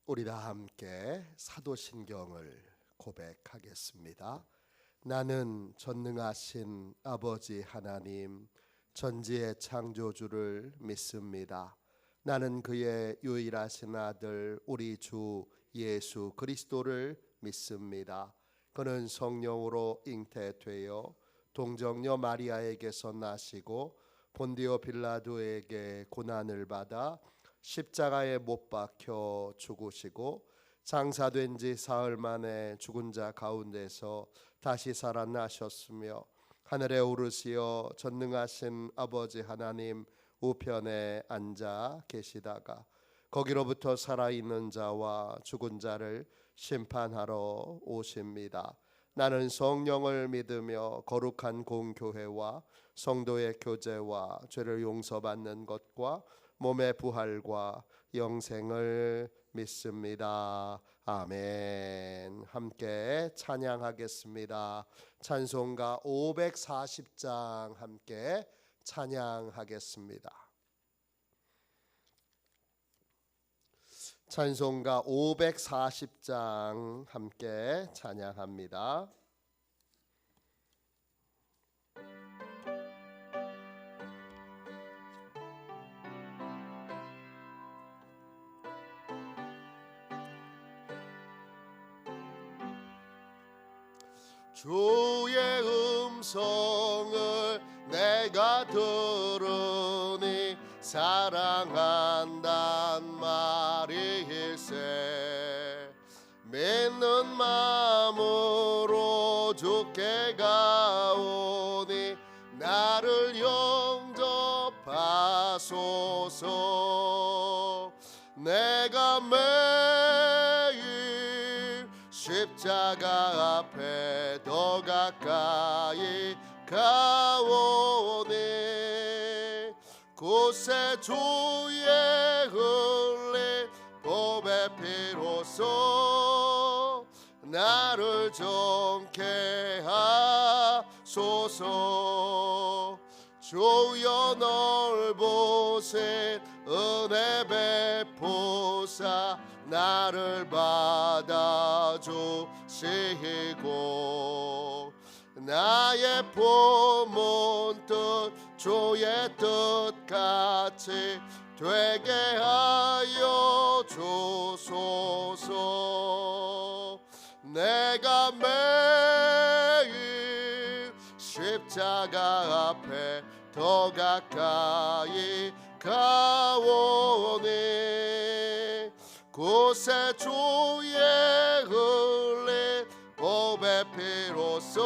우리 다 함께 사도신경을 고백하겠습니다. 나는 전능하신 아버지 하나님 전지의 창조주를 믿습니다. 나는 그의 유일하신 아들 우리 주 예수 그리스도를 믿습니다. 그는 성령으로 잉태되어 동정녀 마리아에게서 나시고 본디오 빌라도에게 고난을 받아 십자가에 못 박혀 죽으시고 장사된 지 사흘 만에 죽은 자 가운데서 다시 살아나셨으며 하늘에 오르시어 전능하신 아버지 하나님 우편에 앉아 계시다가 거기로부터 살아있는 자와 죽은 자를 심판하러 오십니다. 나는 성령을 믿으며 거룩한 공교회와 성도의 교제와 죄를 용서받는 것과 몸의 부활과 영생을 믿습니다. 아멘. 함께 찬양하겠습니다. 찬송가 540장 함께 찬양하겠습니다. 찬송가 540장 함께 찬양합니다. 주의 음성을 내가 들으니 사랑한단 말일세. 믿는 마음으로 주께 가오니 나를 영접하소서. 내가 매일 십자가 앞에 더 가까이 가오니 곳에 주의 흘린 보배 피로써 나를 정케 하소서. 주여 넓으신 은혜 베푸사 나를 받아주시고 나의 품은 뜻 주의 뜻같이 되게 하여 주소서. 내가 매일 십자가 앞에 더 가까이 가오니 곳에 주의 흘린 보배 피로써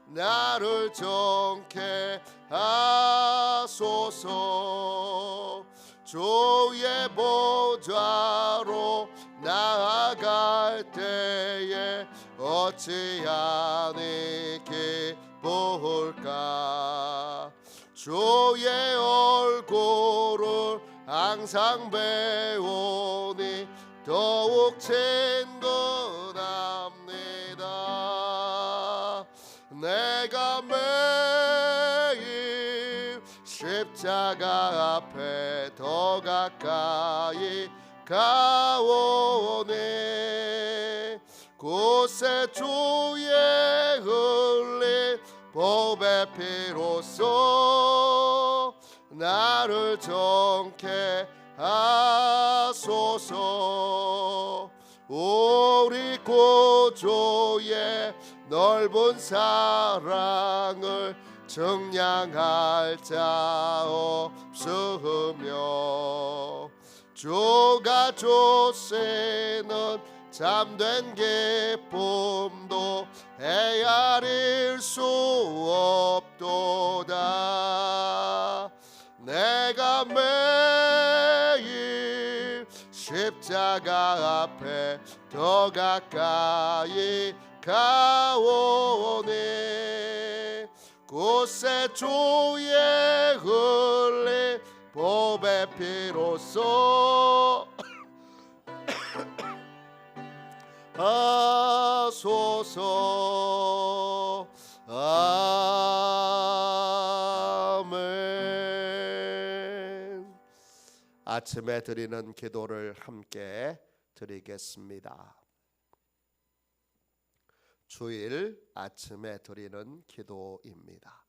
나를 정케 하소서. 주의 보좌로 나아갈 때에 어찌하니 기쁠까. 주의 얼굴을 항상 배우니 더욱 친근합니다. 내가 매일 십자가 앞에 더 가까이 가오니 곳에 주의 흘린 보배 피로써 나를 정케 하소서. 우리 구주의 넓은 사랑을 증량할 자 없으며 주가 주시는 참된 기쁨도 헤아릴 수 없도다. 내가 매일 십자가 앞에 더 가까이 가오니 곳에 주의 흘린 보배 피로써 하소서. 아멘. 아침에 드리는 기도를 함께 드리겠습니다. 주일 아침에 드리는 기도입니다.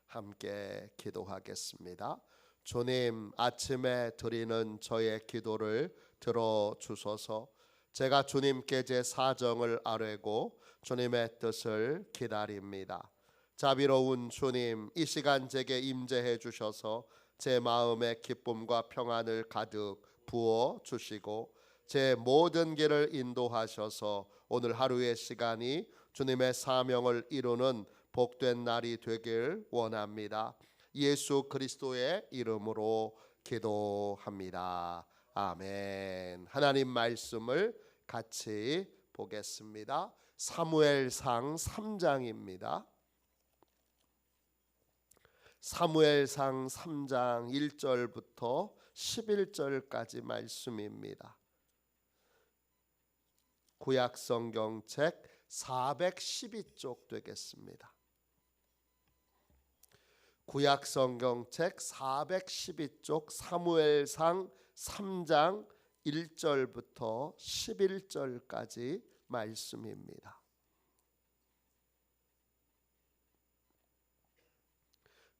함께 기도하겠습니다. 주님, 아침에 드리는 저의 기도를 들어주소서. 제가 주님께 제 사정을 아뢰고 주님의 뜻을 기다립니다. 자비로운 주님, 이 시간 제게 임재해 주셔서 제 마음에 기쁨과 평안을 가득 부어 주시고 제 모든 길을 인도하셔서 오늘 하루의 시간이 주님의 사명을 이루는 복된 날이 되길 원합니다. 예수 그리스도의 이름으로 기도합니다. 아멘. 하나님 말씀을 같이 보겠습니다. 사무엘상 3장입니다. 사무엘상 3장 1절부터 11절까지 말씀입니다. 구약성경책 412쪽 되겠습니다. 구약성경책 412쪽 사무엘상 3장 1절부터 11절까지 말씀입니다.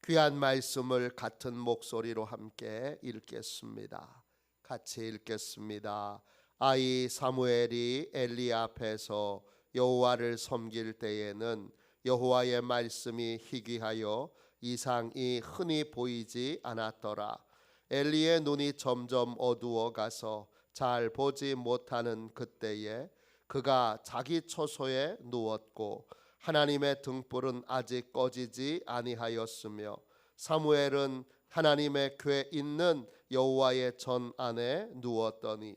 귀한 말씀을 같은 목소리로 함께 읽겠습니다. 같이 읽겠습니다. 아이 사무엘이 엘리 앞에서 여호와를 섬길 때에는 여호와의 말씀이 희귀하여 이상이 흔히 보이지 않았더라. 엘리의 눈이 점점 어두워 가서 잘 보지 못하는 그때에 그가 자기 처소에 누웠고 하나님의 등불은 아직 꺼지지 아니하였으며 사무엘은 하나님의 궤 있는 여호와의 전 안에 누웠더니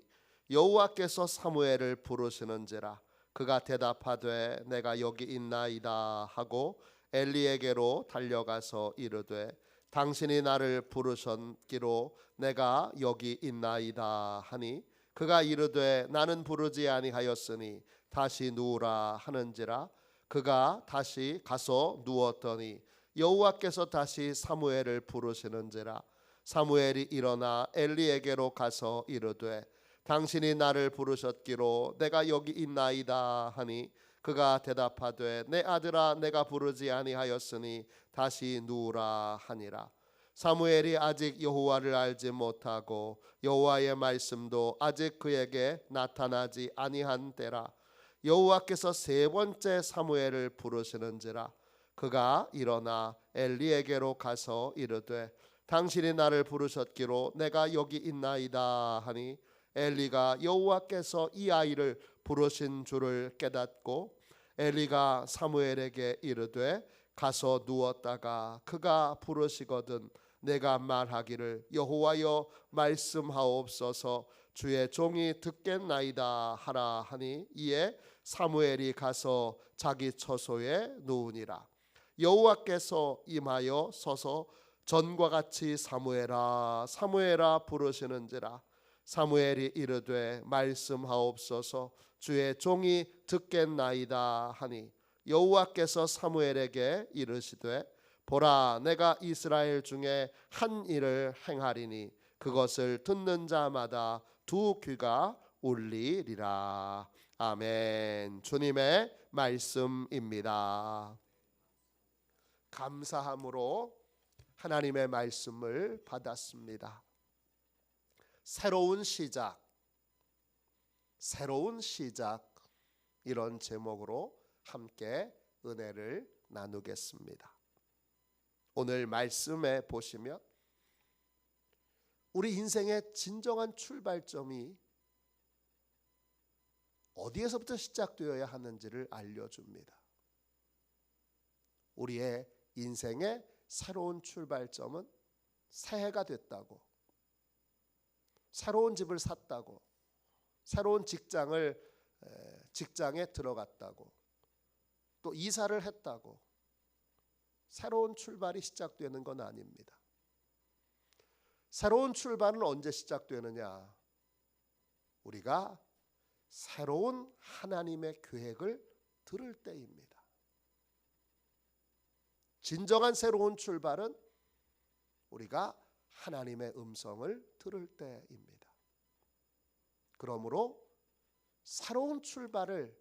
여호와께서 사무엘을 부르시는지라. 그가 대답하되 내가 여기 있나이다 하고 엘리에게로 달려가서 이르되 당신이 나를 부르셨기로 내가 여기 있나이다 하니 그가 이르되 나는 부르지 아니하였으니 다시 누우라 하는지라. 그가 다시 가서 누웠더니 여호와께서 다시 사무엘을 부르시는지라. 사무엘이 일어나 엘리에게로 가서 이르되 당신이 나를 부르셨기로 내가 여기 있나이다 하니 그가 대답하되 내 아들아 내가 부르지 아니하였으니 다시 누우라 하니라. 사무엘이 아직 여호와를 알지 못하고 여호와의 말씀도 아직 그에게 나타나지 아니한 때라. 여호와께서 세 번째 사무엘을 부르시는지라. 그가 일어나 엘리에게로 가서 이르되 당신이 나를 부르셨기로 내가 여기 있나이다 하니 엘리가 여호와께서 이 아이를 부르신 줄을 깨닫고 엘리가 사무엘에게 이르되 가서 누웠다가 그가 부르시거든 내가 말하기를 여호와여 말씀하옵소서 주의 종이 듣겠나이다 하라 하니 이에 사무엘이 가서 자기 처소에 누우니라. 여호와께서 임하여 서서 전과 같이 사무엘아 사무엘아 부르시는지라. 사무엘이 이르되 말씀하옵소서 주의 종이 듣겠나이다 하니 여호와께서 사무엘에게 이르시되 보라 내가 이스라엘 중에 한 일을 행하리니 그것을 듣는 자마다 두 귀가 울리리라. 아멘. 주님의 말씀입니다. 감사함으로 하나님의 말씀을 받았습니다. 새로운 시작, 새로운 시작 이런 제목으로 함께 은혜를 나누겠습니다. 오늘 말씀에 보시면 우리 인생의 진정한 출발점이 어디에서부터 시작되어야 하는지를 알려줍니다. 우리의 인생의 새로운 출발점은 새해가 됐다고, 새로운 집을 샀다고, 새로운 직장에 들어갔다고, 또 이사를 했다고 새로운 출발이 시작되는 건 아닙니다. 새로운 출발은 언제 시작되느냐? 우리가 새로운 하나님의 계획을 들을 때입니다. 진정한 새로운 출발은 우리가 하나님의 음성을 들을 때입니다. 그러므로 새로운 출발을,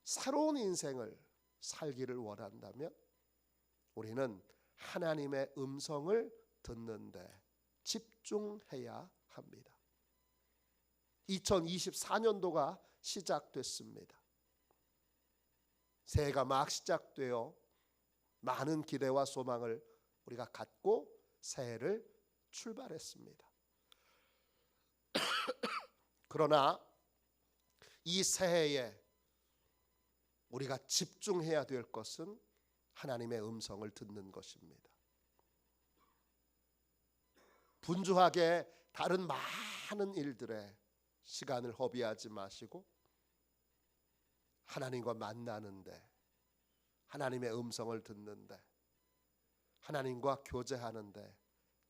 새로운 인생을 살기를 원한다면 우리는 하나님의 음성을 듣는데 집중해야 합니다. 2024년도가 시작됐습니다. 새해가 막 시작되어 많은 기대와 소망을 우리가 갖고 새해를 출발했습니다. 그러나 이 새해에 우리가 집중해야 될 것은 하나님의 음성을 듣는 것입니다. 분주하게 다른 많은 일들에 시간을 허비하지 마시고 하나님과 만나는데, 하나님의 음성을 듣는데, 하나님과 교제하는데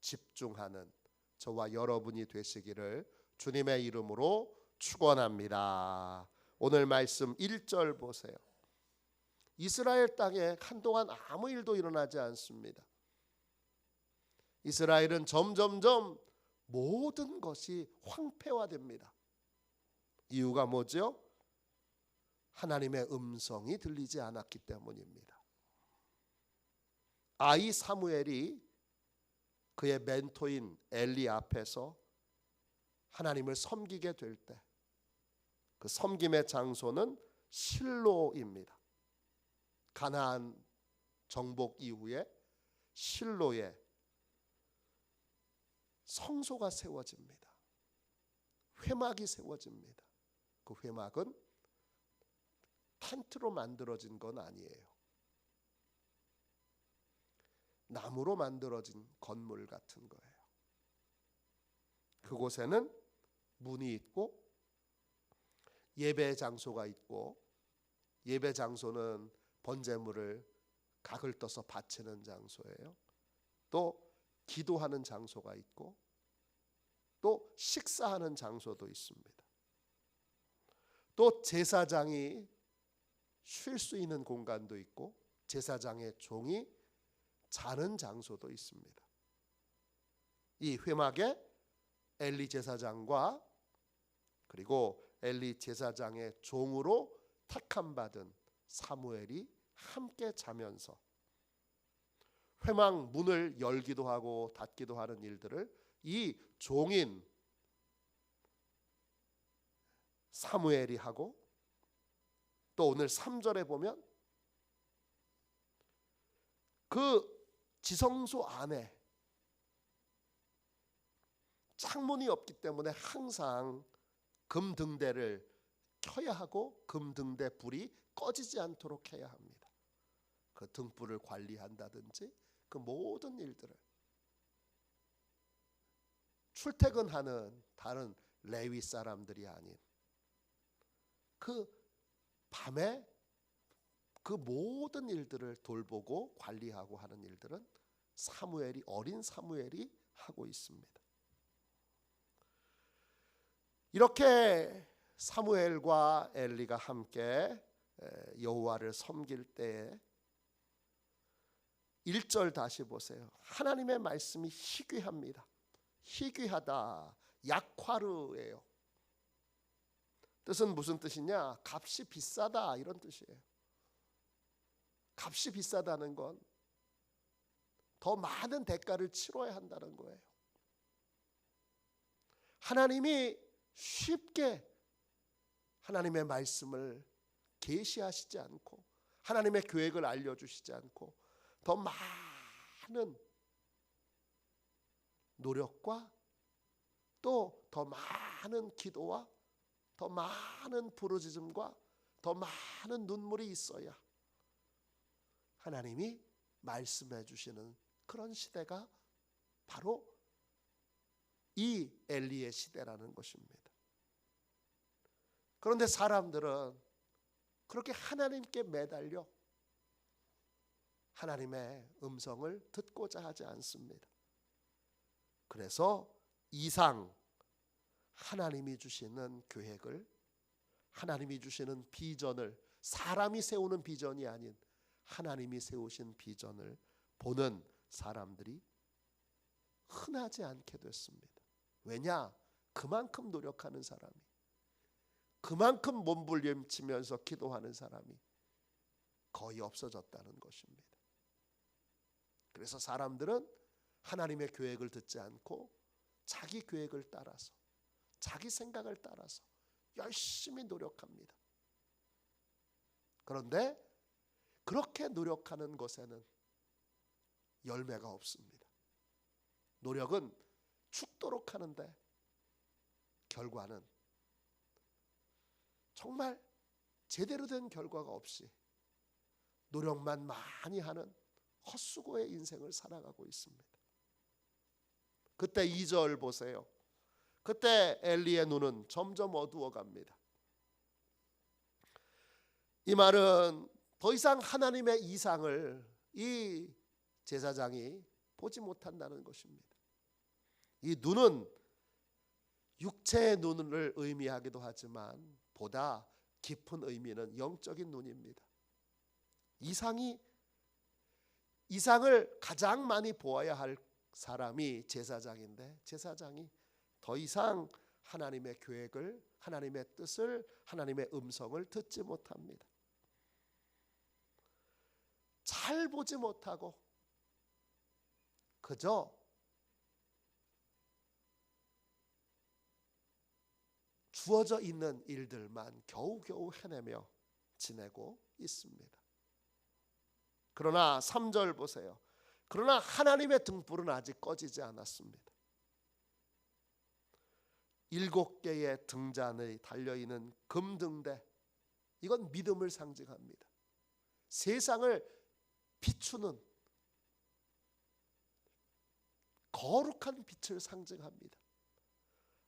집중하는 저와 여러분이 되시기를 주님의 이름으로 축원합니다. 오늘 말씀 1절 보세요. 이스라엘 땅에 한동안 아무 일도 일어나지 않습니다. 이스라엘은 점점점 모든 것이 황폐화됩니다. 이유가 뭐죠? 하나님의 음성이 들리지 않았기 때문입니다. 아이 사무엘이 그의 멘토인 엘리 앞에서 하나님을 섬기게 될 때 그 섬김의 장소는 실로입니다. 가나안 정복 이후에 실로에 성소가 세워집니다. 회막이 세워집니다. 그 회막은 텐트로 만들어진 건 아니에요. 나무로 만들어진 건물 같은 거예요. 그곳에는 문이 있고 예배 장소가 있고, 예배 장소는 번제물을 각을 떠서 바치는 장소예요. 또 기도하는 장소가 있고, 또 식사하는 장소도 있습니다. 또 제사장이 쉴 수 있는 공간도 있고, 제사장의 종이 자는 장소도 있습니다. 이 회막에 엘리 제사장과 그리고 엘리 제사장의 종으로 택함 받은 사무엘이 함께 자면서 회막 문을 열기도 하고 닫기도 하는 일들을 이 종인 사무엘이 하고, 또 오늘 3절에 보면 그 지성소 안에 창문이 없기 때문에 항상 금등대를 켜야 하고 금등대 불이 꺼지지 않도록 해야 합니다. 그 등불을 관리한다든지 그 모든 일들을 출퇴근하는 다른 레위 사람들이 아닌 그 밤에 그 모든 일들을 돌보고 관리하고 하는 일들은 사무엘이, 어린 사무엘이 하고 있습니다. 이렇게 사무엘과 엘리가 함께 여호와를 섬길 때에 1절 다시 보세요. 하나님의 말씀이 희귀합니다. 희귀하다, 약화르예요. 뜻은 무슨 뜻이냐? 값이 비싸다, 이런 뜻이에요. 값이 비싸다는 건 더 많은 대가를 치러야 한다는 거예요. 하나님이 쉽게 하나님의 말씀을 계시하시지 않고, 하나님의 계획을 알려주시지 않고, 더 많은 노력과 또 더 많은 기도와 더 많은 부르짖음과 더 많은 눈물이 있어야 하나님이 말씀해 주시는 그런 시대가 바로 이 엘리의 시대라는 것입니다. 그런데 사람들은 그렇게 하나님께 매달려 하나님의 음성을 듣고자 하지 않습니다. 그래서 이상 하나님이 주시는 계획을, 하나님이 주시는 비전을, 사람이 세우는 비전이 아닌 하나님이 세우신 비전을 보는 사람들이 흔하지 않게 됐습니다. 왜냐? 그만큼 노력하는 사람이, 그만큼 몸부림치면서 기도하는 사람이 거의 없어졌다는 것입니다. 그래서 사람들은 하나님의 계획을 듣지 않고 자기 계획을 따라서, 자기 생각을 따라서 열심히 노력합니다. 그런데 그렇게 노력하는 것에는 열매가 없습니다. 노력은 죽도록 하는데 결과는 정말 제대로 된 결과가 없이 노력만 많이 하는 헛수고의 인생을 살아가고 있습니다. 그때 2절 보세요. 그때 엘리의 눈은 점점 어두워 갑니다. 이 말은 더 이상 하나님의 이상을 이 제사장이 보지 못한다는 것입니다. 이 눈은 육체의 눈을 의미하기도 하지만 보다 깊은 의미는 영적인 눈입니다. 이상을 가장 많이 보아야 할 사람이 제사장인데, 제사장이 더 이상 하나님의 계획을, 하나님의 뜻을, 하나님의 음성을 듣지 못합니다. 잘 보지 못하고 그저 주어져 있는 일들만 겨우겨우 해내며 지내고 있습니다. 그러나 3절 보세요. 그러나 하나님의 등불은 아직 꺼지지 않았습니다. 7개의 등잔에 달려있는 금등대, 이건 믿음을 상징합니다. 세상을 비추는 거룩한 빛을 상징합니다.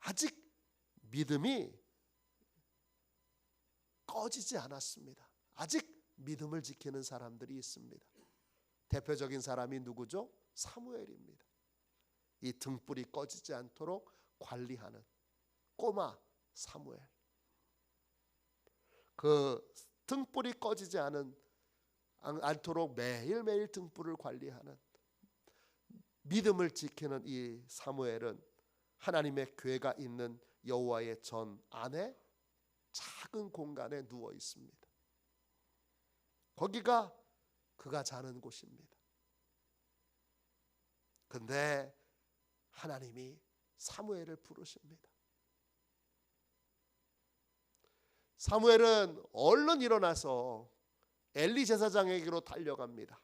아직 믿음이 꺼지지 않았습니다. 아직 믿음을 지키는 사람들이 있습니다. 대표적인 사람이 누구죠? 사무엘입니다. 이 등불이 꺼지지 않도록 관리하는 꼬마 사무엘. 그 등불이 꺼지지 않도록 매일매일 등불을 관리하는, 믿음을 지키는 이 사무엘은 하나님의 궤가 있는 여호와의 전 안에 작은 공간에 누워 있습니다. 거기가 그가 자는 곳입니다. 근데 하나님이 사무엘을 부르십니다. 사무엘은 얼른 일어나서 엘리 제사장에게로 달려갑니다.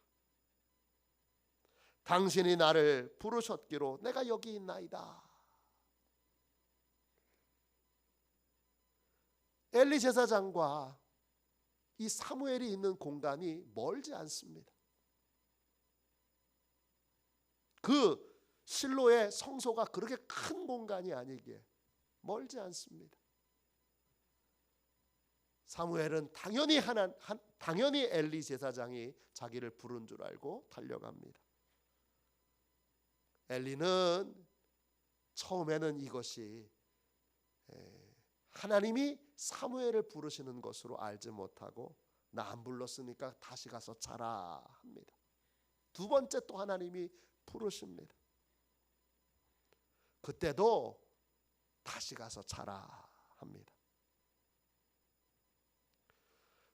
당신이 나를 부르셨기로 내가 여기 있나이다. 엘리 제사장과 이 사무엘이 있는 공간이 멀지 않습니다. 그 실로의 성소가 그렇게 큰 공간이 아니기에 멀지 않습니다. 사무엘은 당연히 엘리 제사장이 자기를 부른 줄 알고 달려갑니다. 엘리는 처음에는 이것이 하나님이 사무엘을 부르시는 것으로 알지 못하고, 나 안 불렀으니까 다시 가서 자라 합니다. 두 번째 또 하나님이 부르십니다. 그때도 다시 가서 자라 합니다.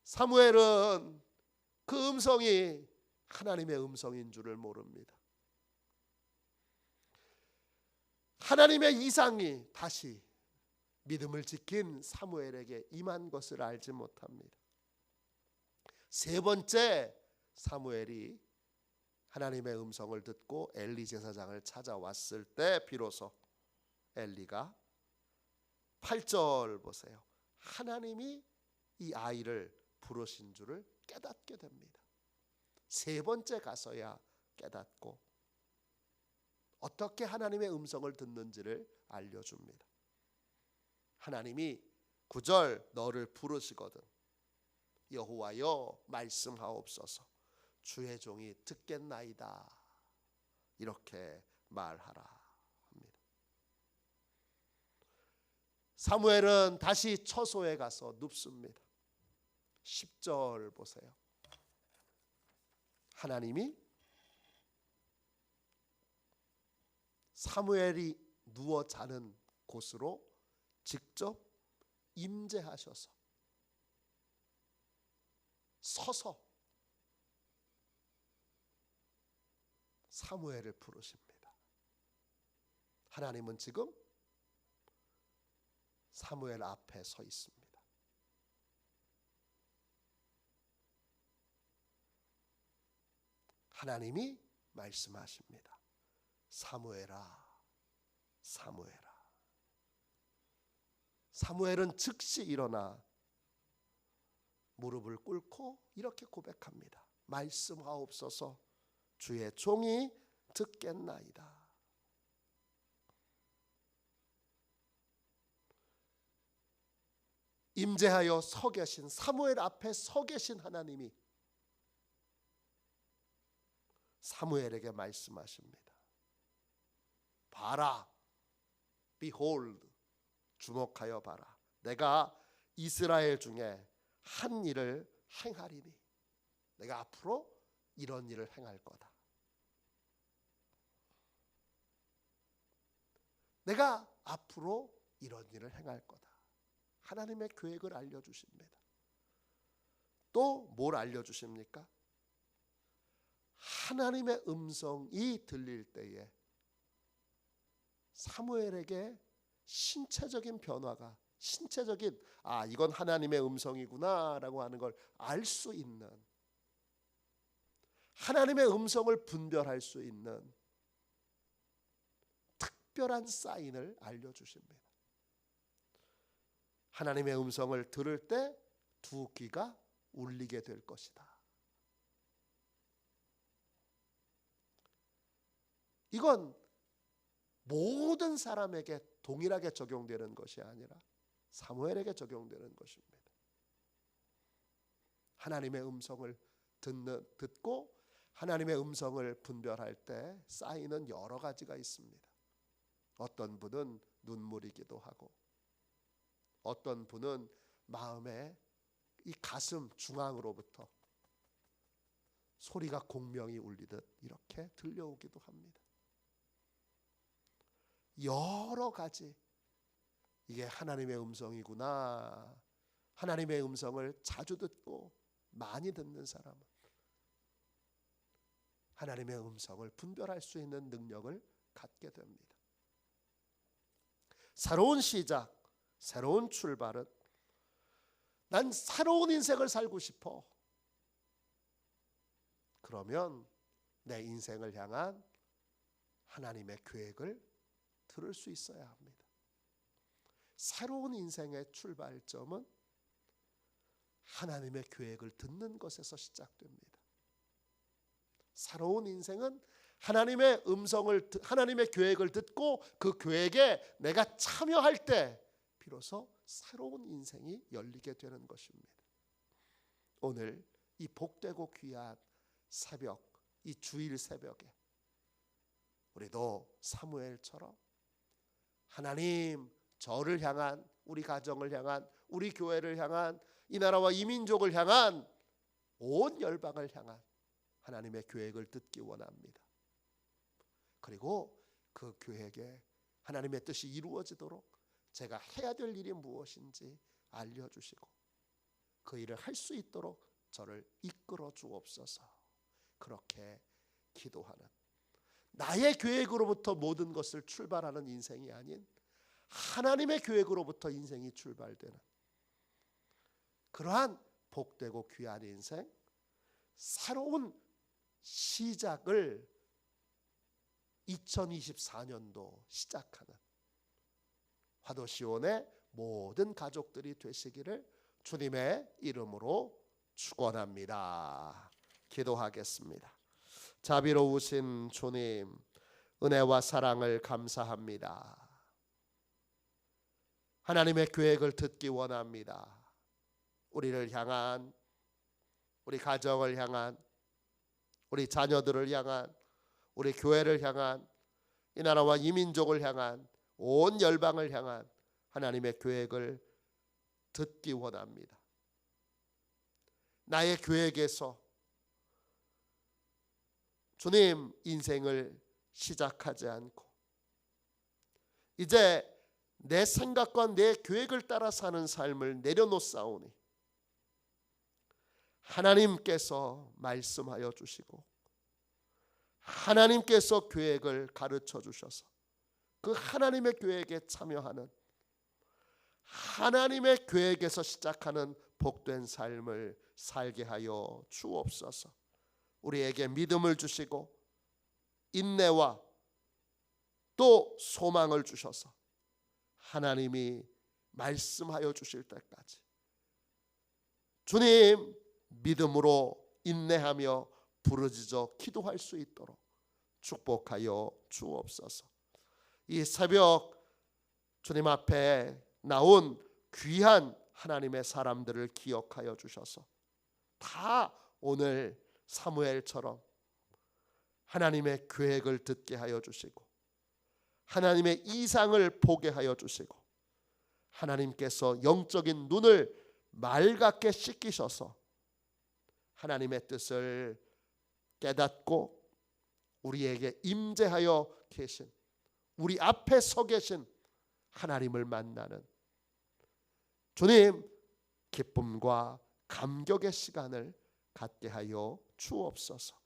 사무엘은 그 음성이 하나님의 음성인 줄을 모릅니다. 하나님의 이상이 다시 믿음을 지킨 사무엘에게 임한 것을 알지 못합니다. 세 번째, 사무엘이 하나님의 음성을 듣고 엘리 제사장을 찾아왔을 때 비로소 엘리가 8절 보세요. 하나님이 이 아이를 부르신 줄을 깨닫게 됩니다. 세 번째 가서야 깨닫고 어떻게 하나님의 음성을 듣는지를 알려줍니다. 하나님이 9절 너를 부르시거든 여호와여 말씀하옵소서 주의 종이 듣겠나이다 이렇게 말하라 합니다. 사무엘은 다시 처소에 가서 눕습니다. 10절 보세요. 하나님이 사무엘이 누워 자는 곳으로 직접 임재하셔서 서서 사무엘을 부르십니다. 하나님은 지금 사무엘 앞에 서 있습니다. 하나님이 말씀하십니다. 사무엘아, 사무엘아. 사무엘은 즉시 일어나 무릎을 꿇고 이렇게 고백합니다. 말씀하옵소서, 주의 종이 듣겠나이다. 임재하여 서 계신, 사무엘 앞에 서 계신 하나님이 사무엘에게 말씀하십니다. 봐라, behold, 주목하여 봐라. 내가 이스라엘 중에 한 일을 행하리니 내가 앞으로 이런 일을 행할 거다. 내가 앞으로 이런 일을 행할 거다. 하나님의 계획을 알려주십니다. 또 뭘 알려주십니까? 하나님의 음성이 들릴 때에 사무엘에게 신체적인 변화가, 신체적인 이건 하나님의 음성이구나 라고 하는 걸 알 수 있는, 하나님의 음성을 분별할 수 있는 특별한 사인을 알려주십니다. 하나님의 음성을 들을 때 두 귀가 울리게 될 것이다. 이건 모든 사람에게 동일하게 적용되는 것이 아니라 사무엘에게 적용되는 것입니다. 하나님의 음성을 듣고 하나님의 음성을 분별할 때 사인은 여러 가지가 있습니다. 어떤 분은 눈물이기도 하고, 어떤 분은 마음에 이 가슴 중앙으로부터 소리가 공명이 울리듯 이렇게 들려오기도 합니다. 여러 가지, 이게 하나님의 음성이구나. 하나님의 음성을 자주 듣고 많이 듣는 사람은 하나님의 음성을 분별할 수 있는 능력을 갖게 됩니다. 새로운 시작, 새로운 출발은 난 새로운 인생을 살고 싶어. 그러면 내 인생을 향한 하나님의 계획을 들을 수 있어야 합니다. 새로운 인생의 출발점은 하나님의 계획을 듣는 것에서 시작됩니다. 새로운 인생은 하나님의 음성을, 하나님의 계획을 듣고 그 계획에 내가 참여할 때 비로소 새로운 인생이 열리게 되는 것입니다. 오늘 이 복되고 귀한 새벽, 이 주일 새벽에 우리도 사무엘처럼 하나님, 저를 향한, 우리 가정을 향한, 우리 교회를 향한, 이 나라와 이 민족을 향한, 온 열방을 향한 하나님의 계획을 듣기 원합니다. 그리고 그 계획에 하나님의 뜻이 이루어지도록 제가 해야 될 일이 무엇인지 알려주시고 그 일을 할 수 있도록 저를 이끌어 주옵소서. 그렇게 기도하는, 나의 계획으로부터 모든 것을 출발하는 인생이 아닌 하나님의 계획으로부터 인생이 출발되는 그러한 복되고 귀한 인생, 새로운 시작을 2024년도 시작하는 화도시온의 모든 가족들이 되시기를 주님의 이름으로 축원합니다. 기도하겠습니다. 자비로우신 주님, 은혜와 사랑을 감사합니다. 하나님의 계획을 듣기 원합니다. 우리를 향한, 우리 가정을 향한, 우리 자녀들을 향한, 우리 교회를 향한, 이 나라와 이 민족을 향한, 온 열방을 향한 하나님의 계획을 듣기 원합니다. 나의 계획에서 주님 인생을 시작하지 않고 이제 내 생각과 내 계획을 따라 사는 삶을 내려놓사오니 하나님께서 말씀하여 주시고 하나님께서 계획을 가르쳐 주셔서 그 하나님의 계획에 참여하는, 하나님의 계획에서 시작하는 복된 삶을 살게 하여 주옵소서. 우리에게 믿음을 주시고 인내와 또 소망을 주셔서 하나님이 말씀하여 주실 때까지 주님 믿음으로 인내하며 부르짖어 기도할 수 있도록 축복하여 주옵소서. 이 새벽 주님 앞에 나온 귀한 하나님의 사람들을 기억하여 주셔서 다 오늘 사무엘처럼 하나님의 계획을 듣게 하여 주시고 하나님의 이상을 보게 하여 주시고 하나님께서 영적인 눈을 맑게 씻기셔서 하나님의 뜻을 깨닫고 우리에게 임재하여 계신, 우리 앞에 서 계신 하나님을 만나는 주님 기쁨과 감격의 시간을 갖게 하여 주옵소서.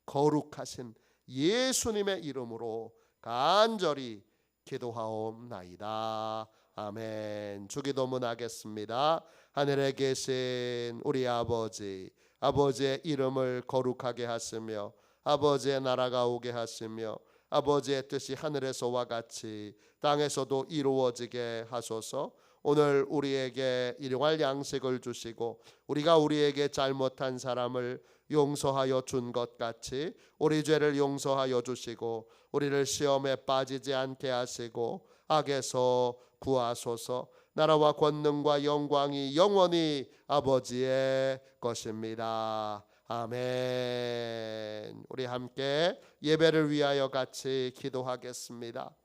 거룩하신 예수님의 이름으로 간절히 기도하옵나이다. 아멘. 주기도문 하겠습니다. 하늘에 계신 우리 아버지, 아버지의 이름을 거룩하게 하시며 아버지의 나라가 오게 하시며 아버지의 뜻이 하늘에서와 같이 땅에서도 이루어지게 하소서. 오늘 우리에게 일용할 양식을 주시고 우리가 우리에게 잘못한 사람을 용서하여 준 것 같이 우리 죄를 용서하여 주시고 우리를 시험에 빠지지 않게 하시고 악에서 구하소서. 나라와 권능과 영광이 영원히 아버지의 것입니다. 아멘. 우리 함께 예배를 위하여 같이 기도하겠습니다.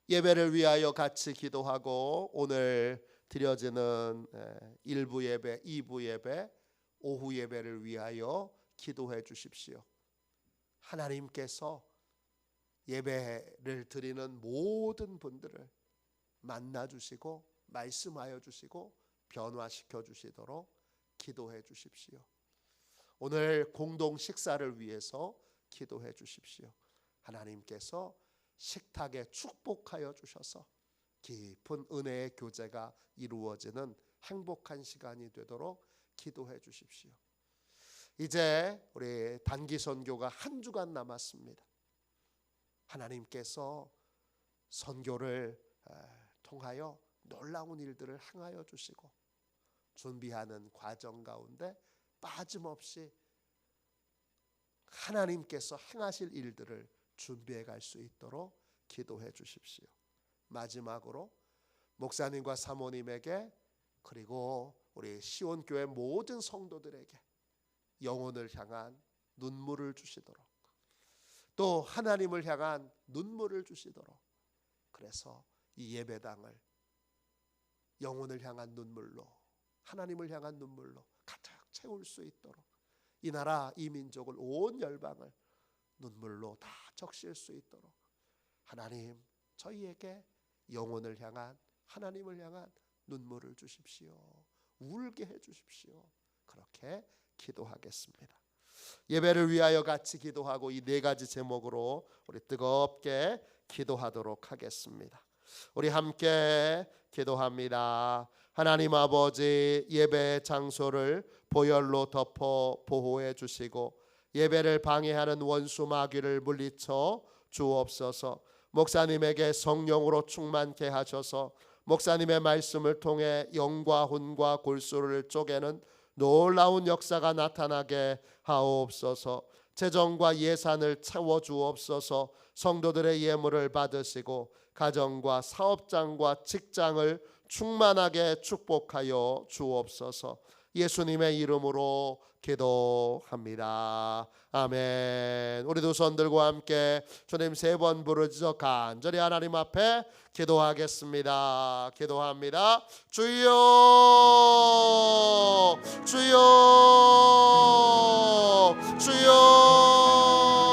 예배를 위하여 같이 기도하고 오늘 드려지는 1부 예배, 2부 예배, 오후 예배를 위하여 기도해 주십시오. 하나님께서 예배를 드리는 모든 분들을 만나 주시고 말씀하여 주시고 변화시켜 주시도록 기도해 주십시오. 오늘 공동 식사를 위해서 기도해 주십시오. 하나님께서 식탁에 축복하여 주셔서 깊은 은혜의 교제가 이루어지는 행복한 시간이 되도록 기도해 주십시오. 이제 우리 단기 선교가 한 주간 남았습니다. 하나님께서 선교를 통하여 놀라운 일들을 행하여 주시고 준비하는 과정 가운데 빠짐없이 하나님께서 행하실 일들을 준비해 갈 수 있도록 기도해 주십시오. 마지막으로 목사님과 사모님에게 그리고 우리 시온교회 모든 성도들에게 영혼을 향한 눈물을 주시도록 또 하나님을 향한 눈물을 주시도록 그래서 이 예배당을 영혼을 향한 눈물로 하나님을 향한 눈물로 가득 채울 수 있도록 이 나라 이 민족을 온 열방을 눈물로 다 적실 수 있도록 하나님 저희에게 영혼을 향한 하나님을 향한 눈물을 주십시오. 울게 해 주십시오. 그렇게 기도하겠습니다. 예배를 위하여 같이 기도하고 이 네 가지 제목으로 우리 뜨겁게 기도하도록 하겠습니다. 우리 함께 기도합니다. 하나님 아버지 예배 장소를 보혈로 덮어 보호해 주시고 예배를 방해하는 원수 마귀를 물리쳐 주옵소서. 목사님에게 성령으로 충만케 하셔서 목사님의 말씀을 통해 영과 혼과 골수를 쪼개는 놀라운 역사가 나타나게 하옵소서. 재정과 예산을 채워 주옵소서. 성도들의 예물을 받으시고 가정과 사업장과 직장을 충만하게 축복하여 주옵소서. 예수님의 이름으로 기도합니다. 아멘. 우리 두 손 들고 함께 주님 세 번 부르짖어 간절히 하나님 앞에 기도하겠습니다. 기도합니다. 주여 주여 주여